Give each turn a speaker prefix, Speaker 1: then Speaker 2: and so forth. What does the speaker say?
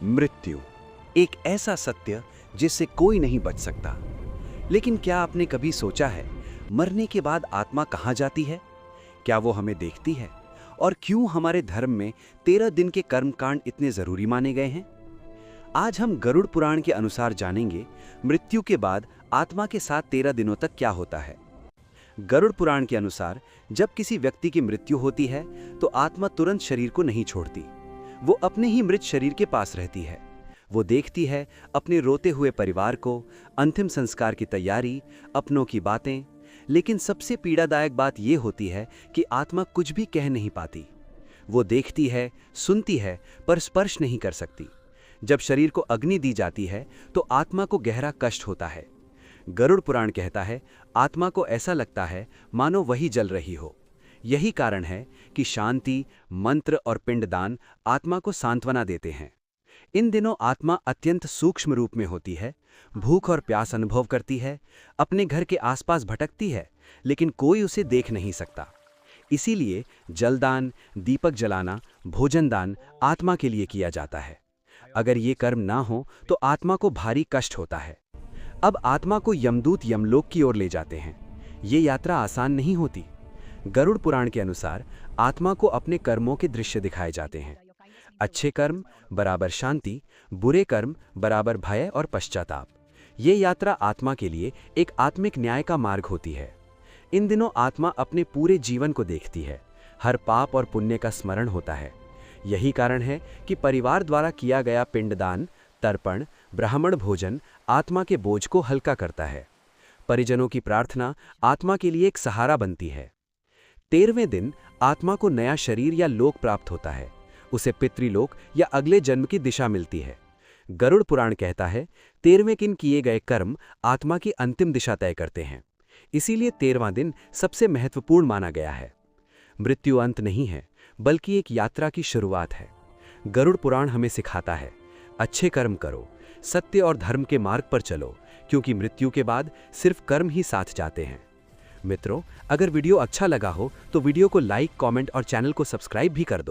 Speaker 1: मृत्यु एक ऐसा सत्य जिससे कोई नहीं बच सकता। लेकिन क्या आपने कभी सोचा है मरने के बाद आत्मा कहाँ जाती है? क्या वो हमें देखती है? और क्यों हमारे धर्म में 13 दिन के कर्मकांड इतने जरूरी माने गए हैं? आज हम गरुड़ पुराण के अनुसार जानेंगे मृत्यु के बाद आत्मा के साथ 13 दिनों तक क्या होता है। गरुड़ पुराण के अनुसार जब किसी व्यक्ति की मृत्यु होती है तो आत्मा तुरंत शरीर को नहीं छोड़ती। वो अपने ही मृत शरीर के पास रहती है। वो देखती है अपने रोते हुए परिवार को, अंतिम संस्कार की तैयारी, अपनों की बातें। लेकिन सबसे पीड़ादायक बात यह होती है कि आत्मा कुछ भी कह नहीं पाती। वो देखती है, सुनती है, पर स्पर्श नहीं कर सकती। जब शरीर को अग्नि दी जाती है तो आत्मा को गहरा कष्ट होता है। गरुड़ पुराण कहता है आत्मा को ऐसा लगता है मानो वही जल रही हो। यही कारण है कि शांति, मंत्र और पिंडदान आत्मा को सांत्वना देते हैं। इन दिनों आत्मा अत्यंत सूक्ष्म रूप में होती है, भूख और प्यास अनुभव करती है, अपने घर के आसपास भटकती है, लेकिन कोई उसे देख नहीं सकता। इसीलिए जलदान, दीपक जलाना, भोजन दान आत्मा के लिए किया जाता है। अगर ये कर्म ना हो तो आत्मा को भारी कष्ट होता है। अब आत्मा को यमदूत यमलोक की ओर ले जाते हैं। ये यात्रा आसान नहीं होती। गरुड़ पुराण के अनुसार आत्मा को अपने कर्मों के दृश्य दिखाए जाते हैं। अच्छे कर्म बराबर शांति, बुरे कर्म बराबर भय और पश्चाताप। ये यात्रा आत्मा के लिए एक आत्मिक न्याय का मार्ग होती है। इन दिनों आत्मा अपने पूरे जीवन को देखती है। हर पाप और पुण्य का स्मरण होता है। यही कारण है कि परिवार द्वारा किया गया पिंडदान, तर्पण, ब्राह्मण भोजन आत्मा के बोझ को हल्का करता है। परिजनों की प्रार्थना आत्मा के लिए एक सहारा बनती है। 13वें दिन आत्मा को नया शरीर या लोक प्राप्त होता है। उसे पितृलोक या अगले जन्म की दिशा मिलती है। गरुड़ पुराण कहता है 13वें दिन किए गए कर्म आत्मा की अंतिम दिशा तय करते हैं। इसीलिए 13वां दिन सबसे महत्वपूर्ण माना गया है। मृत्यु अंत नहीं है, बल्कि एक यात्रा की शुरुआत है। गरुड़ पुराण हमें सिखाता है अच्छे कर्म करो, सत्य और धर्म के मार्ग पर चलो, क्योंकि मृत्यु के बाद सिर्फ कर्म ही साथ जाते हैं। मित्रों, अगर वीडियो अच्छा लगा हो तो वीडियो को लाइक, कमेंट और चैनल को सब्सक्राइब भी कर दो।